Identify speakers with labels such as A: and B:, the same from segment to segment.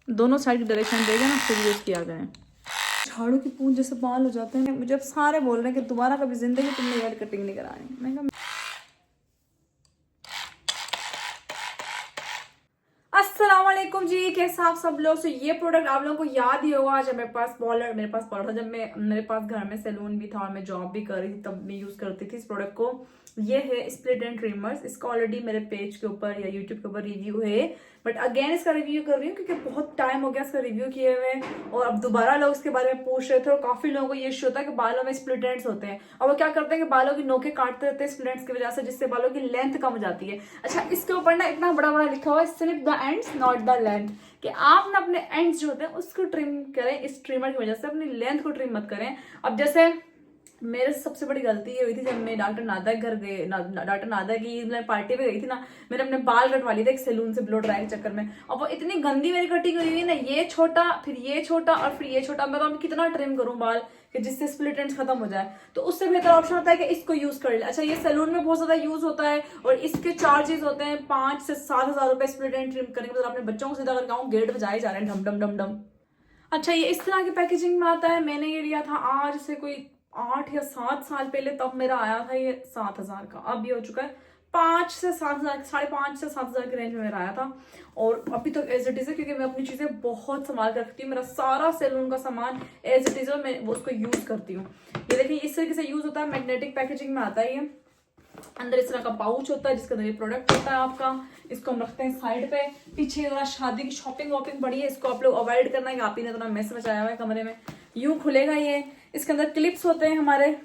A: दोनों साइड की डायरेक्शन देगा ना फिर यूज़ किया करें। झाड़ू की पूंछ जैसे बाल हो जाते हैं, मुझे अब सारे बोल रहे हैं कि दोबारा कभी जिंदगी तुमने हेयर कटिंग नहीं करानी। मैं कहा अस्सलाम वालेकुम जी, कैसे आप सब लोग। तो ये प्रोडक्ट आप लोगों को याद ही होगा, जब मेरे पास पॉलर था, जब मेरे पास घर में सैलून भी था और मैं जॉब भी कर रही थी तब मैं यूज करती थी इस प्रोडक्ट को। ये है स्प्लिट एंड ट्रिमर्स। इसका ऑलरेडी मेरे पेज के ऊपर या यूट्यूब के ऊपर रिव्यू है, बट अगेन इसका रिव्यू कर रही हूँ क्योंकि बहुत टाइम हो गया इसका रिव्यू किए हुए और अब दोबारा लोग इसके बारे में पूछ रहे थे और काफी लोगों को ये इश्यू होता है कि बालों में स्प्लिट एंड्स होते हैं और वो क्या करते हैं कि बालों की नोकें काटते रहते हैं स्प्लिट एंड्स की वजह से, जिससे बालों की लेंथ कम हो जाती है। अच्छा, इसके ऊपर ना इतना बड़ा बड़ा लिखा हुआ है snip the ends not the length, कि आप ना अपने एंड्स जो होते हैं उसको ट्रिम करें, इस ट्रिमर की वजह से अपनी लेंथ को ट्रिम मत करें। अब जैसे मेरे सबसे बड़ी गलती ये हुई थी जब मैं डॉक्टर नादा के घर गए, डॉक्टर नादा की पार्टी पे गई थी ना, मैंने अपने बाल कटवा लिए थे एक सैलून से ब्लो ड्राई के चक्कर में, और वो इतनी गंदी मेरी कटिंग हुई है ना, ये छोटा फिर ये छोटा और फिर ये छोटा। मैं तो कितना ट्रिम करूं बाल कि जिससे स्प्लिट एंड्स खत्म हो जाए, तो उससे बेहतर ऑप्शन होता है कि इसको यूज कर ले। अच्छा, ये सैलून में बहुत ज्यादा यूज होता है और इसके चार्जेस होते हैं 5 से 7 हजार रुपए स्प्लिट एंड ट्रिम करने के। मतलब अपने बच्चों को सीधा करके आऊँ, गेट बजाए जा रहे हैं ढम ढम ढम ढम। अच्छा, ये इस तरह की पैकेजिंग में आता है। मैंने ये लिया था आज से कोई 8 या 7 साल पहले, तब मेरा आया था ये 7 हजार का। अब ये हो चुका है 5 से 7 हजार, 5.5 से 7 हजार के रेंज में मेरा आया था। और अभी तक एज इट इज है, क्योंकि मैं अपनी चीजें बहुत संभाल कर रखती हूँ। मेरा सारा सैलून का सामान एज इट इज है, मैं उसको यूज करती हूँ। ये देखिए इस तरीके से यूज होता है, मैग्नेटिक पैकेजिंग में आता है ये। अंदर इस तरह का पाउच होता है जिसके अंदर ये प्रोडक्ट होता है आपका। इसको हम रखते हैं साइड पे। पीछे जरा शादी की शॉपिंग वॉपिंग पड़ी है, इसको आप लोग अवॉइड करना है। आप ही ने इतना मेस मचाया हुआ है कमरे में। यूं खुलेगा ये। इसके अंदर क्लिप्स होते हैं हमारे,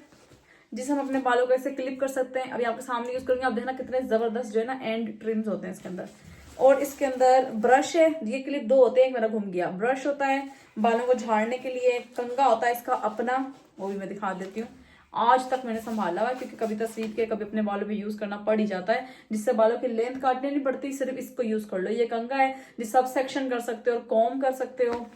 A: जिसे हम अपने बालों को ऐसे क्लिप कर सकते हैं। अभी आपके सामने यूज करेंगे, आप देखना कितने जबरदस्त जो है ना एंड ट्रिम्स होते हैं इसके अंदर। और इसके अंदर ब्रश है, ये क्लिप 2 होते हैं, एक मेरा घूम गया। ब्रश होता है बालों को झाड़ने के लिए। कंघा होता है इसका अपना, वो भी मैं दिखा देती हूँ। आज तक मैंने संभाला हुआ क्योंकि कभी तस्वीर के कभी अपने बालों पे यूज करना पड़ ही जाता है, जिससे बालों की लेंथ काटनी नहीं पड़ती। सिर्फ इसको यूज कर लो। ये कंघा है जिससे आप सेक्शन कर सकते हो और कॉम्ब कर सकते हो।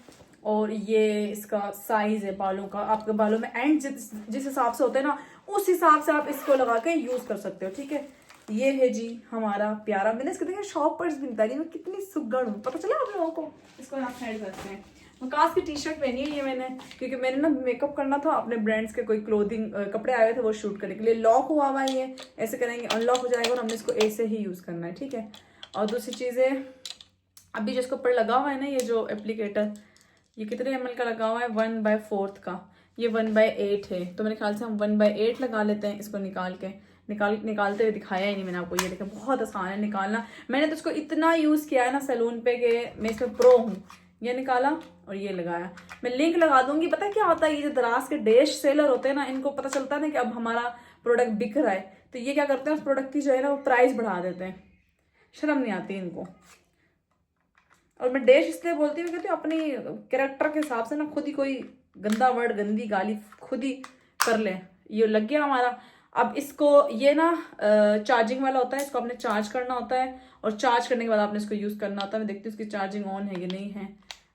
A: और ये इसका साइज है बालों का। आपके बालों में एंड जिस हिसाब से होते हैं ना, उस हिसाब से आप इसको लगा के यूज कर सकते हो। ठीक है, ये है जी हमारा प्यारा। मैंने इसको देखा शॉप पर भी बता रही, मैं कितनी सुगड़ हूँ, पता चला आप लोगों को। इसको आप साइड करते हैं। मकास की टी शर्ट पहनी है ये मैंने, क्योंकि मैंने ना मेकअप करना था अपने ब्रांड्स के कोई क्लोथिंग कपड़े आए हुए थे वो शूट करने के लिए। लॉक हुआ हुआ है ये, ऐसे करेंगे अनलॉक हो जाएगा और हमने इसको ऐसे ही यूज करना है। ठीक है, और दूसरी चीज है अभी जिसके ऊपर लगा हुआ है ना ये जो एप्लीकेटर, ये कितने ml का लगा हुआ है, 1/4 का। ये 1/8 है, तो मेरे ख्याल से हम 1/8 लगा लेते हैं। इसको निकालते हुए दिखाया ही नहीं मैंने आपको। ये देखें बहुत आसान है निकालना। मैंने तो इसको इतना यूज किया है ना सैलून पे कि मैं इसमें प्रो हूँ। ये निकाला और ये लगाया। मैं लिंक लगा दूंगी। पता है क्या होता है, ये जो दराज के डैश सेलर होते हैं ना, इनको पता चलता है ना कि अब हमारा प्रोडक्ट बिक रहा है, तो ये क्या करते हैं उस प्रोडक्ट की जो है ना वो प्राइस बढ़ा देते हैं। शर्म नहीं आती इनको। और मैं डैश इसलिए बोलती हूँ क्योंकि अपनी कैरेक्टर के हिसाब से ना खुद ही कोई गंदा वर्ड, गंदी गाली खुद ही कर ले। ये लग गया हमारा। अब इसको ये ना चार्जिंग वाला होता है, इसको आपने चार्ज करना होता है और चार्ज करने के बाद आपने इसको यूज करना होता है। मैं देखती हूँ इसकी चार्जिंग ऑन है कि नहीं है।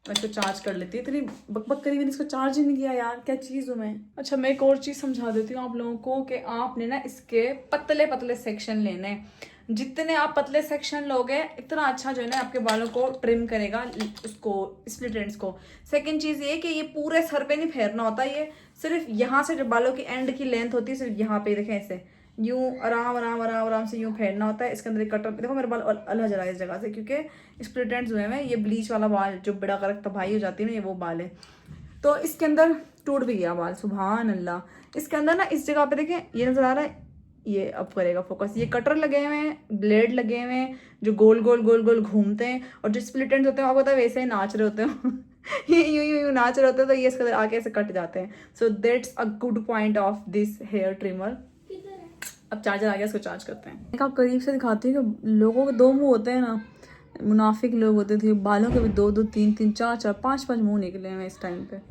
A: मैं इसको चार्ज कर लेती हूँ। इतनी बकबक करी मैंने, इसको चार्ज ही नहीं किया यार, क्या चीज हूँ मैं। अच्छा, मैं एक और चीज समझा देती हूँ आप लोगों को कि आपने ना इसके पतले पतले सेक्शन लेने हैं। जितने आप पतले सेक्शन लोगे इतना अच्छा जो है ना आपके बालों को ट्रिम करेगा, उसको स्प्लिट एंड्स को। सेकंड चीज ये कि ये पूरे सर पे नहीं फेरना होता, ये सिर्फ यहाँ से जो बालों की एंड की लेंथ होती है सिर्फ यहाँ पे देखें ऐसे यूं आराम आराम आराम आराम से यूं फेरना होता है। इसके अंदर एक कटर, देखो मेरे बाल अलग जला इस जगह से क्योंकि स्प्लिट एंड्स हुए हैं। ये ब्लीच वाला बाल जो बड़ा करक तबाही हो जाती है ना, ये वो बाल है। तो इसके अंदर टूट भी गया बाल, सुभान अल्लाह। इसके अंदर ना इस जगह पे देखें, ये नजर आ रहा है, ये अब करेगा फोकस। ये कटर लगे हुए हैं, ब्लेड लगे हुए हैं जो गोल गोल गोल गोल घूमते हैं, और जो स्प्लिट एंड्स होते हैं आपको पता है वैसे ही नाच रहे होते हैं ये यूं यूं यूं नाच रहे होते हैं, तो ये इसके अंदर आके ऐसे कट जाते हैं। So that's a good point of this hair trimmer. अब चार्जर आ गया, इसको चार्ज करते हैं। एक आप करीब से दिखाती हूँ कि लोगों के 2 मुंह होते हैं ना, मुनाफिक लोग होते थे। बालों के भी 2-2 3-3 4-4 5-5 मुंह निकले हैं इस टाइम पे।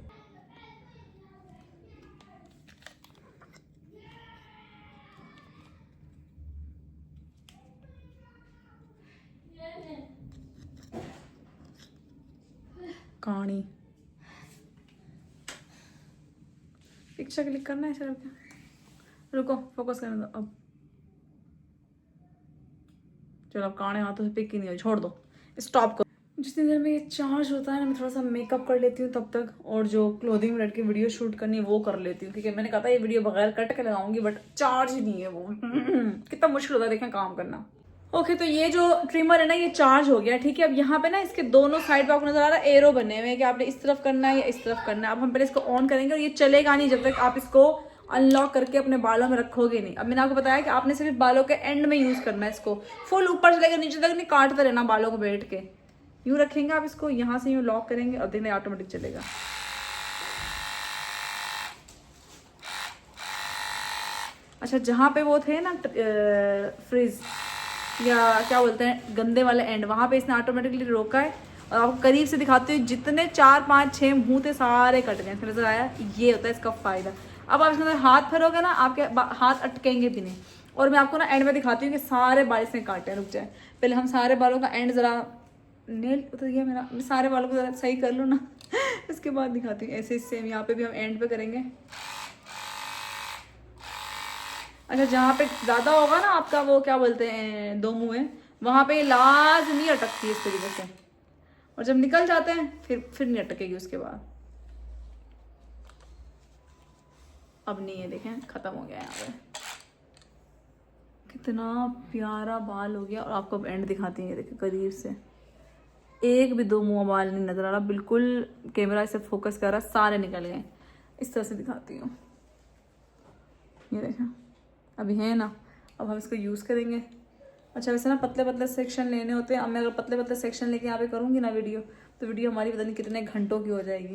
A: कहानी पिक्चर क्लिक करना है सर, रुको फोकस करने दो अब। चलो अब कहानी हाथों से पिक ही नहीं हुई, छोड़ दो, स्टॉप करो। जितनी देर में ये चार्ज होता है ना, मैं थोड़ा सा मेकअप कर लेती हूँ तब तक, और जो क्लोथिंग में बैठ के वीडियो शूट करनी है वो कर लेती हूँ, क्योंकि मैंने कहा था ये वीडियो बगैर कट के लगाऊंगी, बट चार्ज ही नहीं है वो। कितना मुश्किल होता है देखें काम करना। ओके, तो ये जो ट्रिमर है ना ये चार्ज हो गया, ठीक है। अब यहाँ पे ना इसके दोनों साइड पे आपको नजर आ रहा है एरो बने हुए हैं कि आपने इस तरफ करना है या इस तरफ करना है। अब हम पहले इसको ऑन करेंगे, और ये चलेगा नहीं जब तक आप इसको अनलॉक करके अपने बालों में रखोगे नहीं। अब मैंने आपको बताया कि आपने सिर्फ बालों के एंड में यूज करना है इसको, फुल ऊपर से लेकर नीचे तक नहीं काटते रहना बालों को बैठ के। यूं रखेंगे आप इसको, यहाँ से यूं लॉक करेंगे और देखने ऑटोमेटिक चलेगा। अच्छा, जहाँ पे वो थे ना फ्रिज या क्या बोलते हैं गंदे वाले एंड, वहां पे इसने ऑटोमेटिकली रोका है। और आपको करीब से दिखाते हुए जितने 4 5 6 मुंह थे सारे कट गए, नजर आया। ये होता है इसका फायदा। अब आप इसके अंदर हाथ फेरोगे ना, आपके हाथ अटकेंगे भी नहीं। और मैं आपको ना एंड में दिखाती हूँ कि सारे बाल इसने काटे। रुक जाए, पहले हम सारे बालों का एंड जरा, नेल उतर गया मेरा, मैं सारे बालों को जरा सही कर लूँ ना। इसके बाद दिखाती हूँ। ऐसे सेम यहाँ पे भी हम एंड पे करेंगे। अच्छा, जहाँ पे ज्यादा होगा ना आपका वो क्या बोलते हैं दो मुंह है, वहां पे लाजमी अटकती है इस तरीके से, और जब निकल जाते हैं फिर नहीं अटकेगी उसके बाद। अब नहीं है, देखें खत्म हो गया। यहाँ पे कितना प्यारा बाल हो गया। और आपको अब एंड दिखाती है, देखें करीब से, एक भी दो मुंह बाल नहीं नजर आ रहा, बिल्कुल कैमरा इसे फोकस कर रहा, सारे निकल गए। इस तरह से दिखाती हूँ, ये देखें अभी है ना। अब हम इसको यूज़ करेंगे। अच्छा, वैसे ना पतले पतले सेक्शन लेने होते हैं। अब मैं अगर पतले पतले सेक्शन लेके यहाँ पे करूँगी ना वीडियो, तो वीडियो हमारी पता नहीं कितने घंटों की हो जाएगी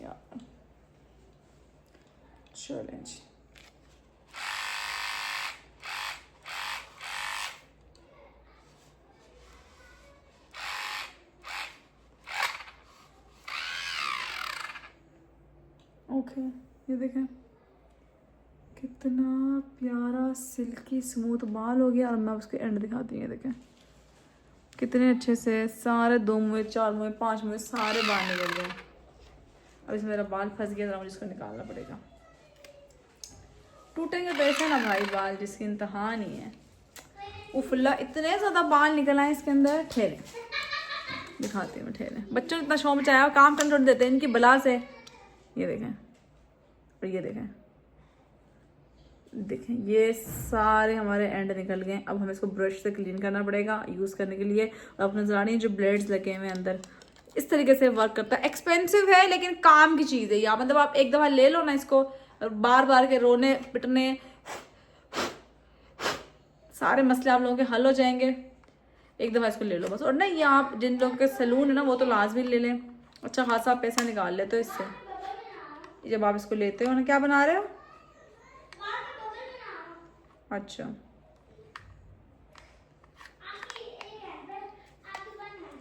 A: यार। चलें जी, ओके। ये देखें कितना प्यारा सिल्की स्मूथ बाल हो गया। और मैं उसके एंड दिखाती हूँ, देखें कितने अच्छे से सारे 2 मुँह 4 मुँह 5 मुँह सारे बाल निकल गए। अब इसमें मेरा बाल फंस गया, मुझे इसको निकालना पड़ेगा। टूटेंगे तो ऐसे ना भाई बाल जिसकी इंतहा नहीं है। उफुल्ला इतने ज्यादा बाल निकल आए इसके अंदर। ठहरे दिखाती हूँ, ठहरे। बच्चों ने इतना शौक मचाया, काम करने छोड़ देते हैं इनकी बला से। ये देखें, और ये देखें, देखें ये सारे हमारे एंड निकल गए। अब हमें इसको ब्रश से क्लीन करना पड़ेगा यूज़ करने के लिए। और अपने नजर आ रही है जो ब्लेड्स लगे हुए अंदर, इस तरीके से वर्क करता है। एक्सपेंसिव है लेकिन काम की चीज़ है यार। मतलब आप एक दफ़ा ले लो ना इसको, और बार बार के रोने पिटने सारे मसले आप लोगों के हल हो जाएंगे। एक दफ़ा इसको ले लो बस। और नहीं, ये आप जिन लोगों के सैलून है ना वो तो लाजमी ले लें, अच्छा खासा पैसा निकाल लेते हो इससे। जब आप इसको लेते हो ना, क्या बना रहे हो? अच्छा,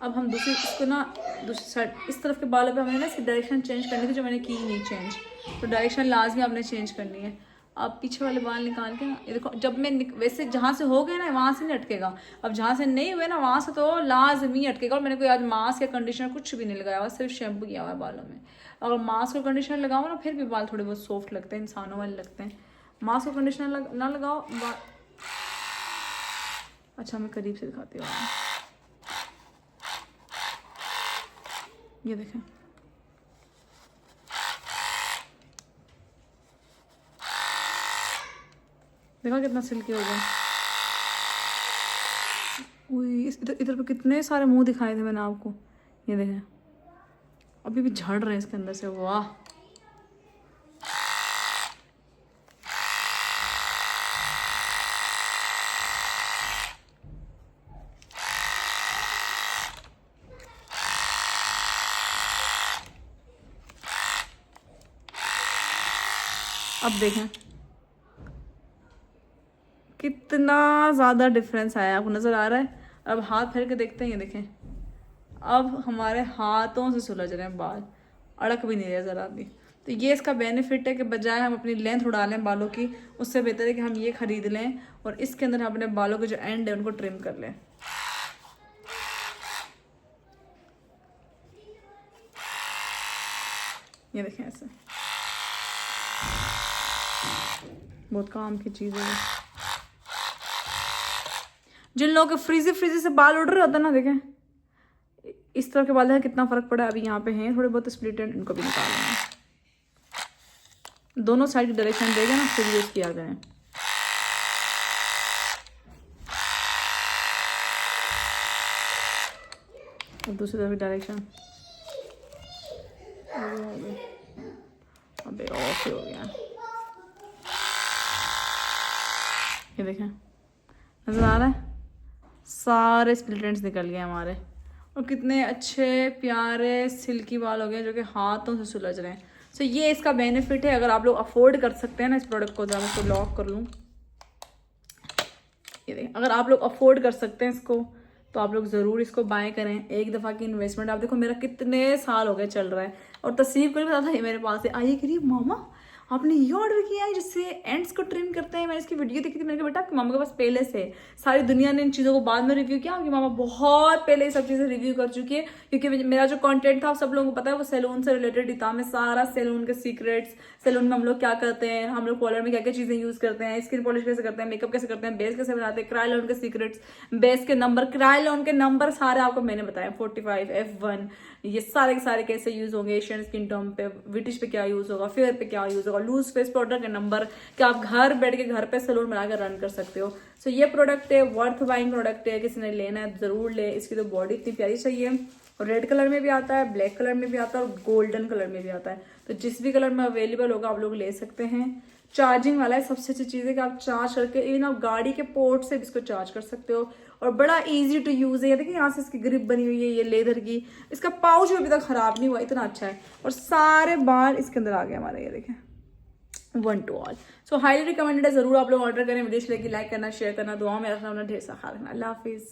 A: अब हम दूसरी इसको ना दूसरी साइड इस तरफ के बालों पे हमें ना इसकी डायरेक्शन चेंज करनी थी, जो मैंने की नहीं चेंज। तो डायरेक्शन लाजमी आपने चेंज करनी है। आप पीछे वाले बाल निकाल के ना, ये देखो जब मैं वैसे जहाँ से हो गए ना वहाँ से नहीं अटकेगा। अब जहाँ से नहीं हुए ना वहाँ से तो लाजमी अटकेगा। और मैंने कोई आज मास्क या कंडीशनर कुछ भी नहीं लगाया हुआ, सिर्फ शैम्पू किया हुआ है बालों में। अगर मास्क और कंडीशनर लगाओ ना फिर भी बाल थोड़े बहुत सॉफ्ट लगते हैं, इंसानों वाले लगते हैं। मास्क और कंडीशनर ना लगाओ अच्छा, मैं करीब से दिखाती हूँ। ये देखें, देखा कितना सिल्की हो गया। इधर पे कितने सारे मुंह दिखाए थे मैंने आपको। ये देखें अभी भी झड़ रहे हैं इसके अंदर से। वाह, अब देखें कितना ज़्यादा डिफरेंस आया, आपको नज़र आ रहा है। अब हाथ फेर के देखते हैं, ये देखें अब हमारे हाथों से सुलझ रहे हैं बाल, अड़क भी नहीं रहे ज़रा भी। तो ये इसका बेनिफिट है कि बजाय हम अपनी लेंथ उड़ा लें बालों की, उससे बेहतर है कि हम ये खरीद लें और इसके अंदर हम अपने बालों के जो एंड है उनको ट्रिम कर लें। ये देखें ऐसे, बहुत काम की चीज़ है। जिन लोगों के फ्रीजी से बाल उड़ रहे होते हैं ना, देखें इस तरह के बाल है, कितना फर्क पड़ा है। अभी यहाँ पे हैं थोड़े बहुत स्प्लिट एंड, इनको भी निकालना है। दोनों साइड डायरेक्शन देगा ना, फिर यूज किया करें। और दूसरी तरफ डायरेक्शन, अबे ऑफ ही हो गया। ये देखें, नजर आ रहा है, सारे स्प्लिट एंड्स निकल गए हमारे, और कितने अच्छे प्यारे सिल्की बाल हो गए जो कि हाथों से सुलझ रहे हैं। सो ये इसका बेनिफिट है। अगर आप लोग अफोर्ड कर सकते हैं ना इस प्रोडक्ट को, जरा इसको लॉक कर लूँ, ये देखें, अगर आप लोग अफोर्ड कर सकते हैं इसको तो आप लोग ज़रूर इसको बाय करें। एक दफ़ा की इन्वेस्टमेंट, आप देखो मेरा कितने साल हो गए चल रहा है। और तस्वीर को भी पता था ये मेरे पास है, आइए करिए मामा आपने ये ऑर्डर किया है जिससे एंड्स को ट्रिम करते हैं। मैंने इसकी वीडियो देखी थी, मैंने कहा बेटा आपके मामा के पास पहले से, सारी दुनिया ने इन चीज़ों को बाद में रिव्यू किया, आपकी मामा बहुत पहले ये सब चीज़ें रिव्यू कर चुकी है। क्योंकि मेरा जो कंटेंट था सब लोगों को पता है वो सैलून से रिलेटेड ही था। मैं सारा सैलून के सीक्रेट्स, सैलून में हम लोग क्या करते हैं, हम लोग पार्लर में क्या क्या चीज़ें यूज़ करते हैं, स्किन पॉलिश कैसे करते हैं, मेकअप कैसे करते हैं, बेस कैसे बनाते हैं, क्रायोलॉन के सीक्रेट्स, बेस के नंबर, क्रायोलॉन के नंबर सारे आपको मैंने बताया, 45, F1, ये सारे के सारे कैसे यूज होंगे, एशियन स्किन टोन पे, विटिश पे क्या यूज होगा, फेयर पे क्या यूज होगा, लूज फेस प्रोडक्ट के नंबर, कि आप घर बैठ के घर पे सैलून बनाकर रन कर सकते हो। सो ये प्रोडक्ट है, वर्थ बाइंग प्रोडक्ट है, किसी ने लेना है जरूर ले। इसकी तो बॉडी इतनी प्यारी चाहिए, और रेड कलर में भी आता है, ब्लैक कलर में भी आता है, और गोल्डन कलर में भी आता है। तो जिस भी कलर में अवेलेबल होगा आप लोग ले सकते हैं। चार्जिंग वाला है, सबसे अच्छी चीज़ है कि आप चार्ज करके इवन आप गाड़ी के पोर्ट से भी इसको चार्ज कर सकते हो, और बड़ा इजी टू यूज़ है। ये देखिए यहाँ से इसकी ग्रिप बनी हुई है, ये लेदर की, इसका पाउच अभी तक खराब नहीं हुआ, इतना अच्छा है। और सारे बाल इसके अंदर आ गए हमारे, ये देखें, 1 to all। So highly recommended है, जरूर आप लोग ऑर्डर करें। वीडियो लेके लाइक करना, शेयर करना, दुआ में रखना, ढेर सा ख्याल रखना। अल्लाह हाफिज़।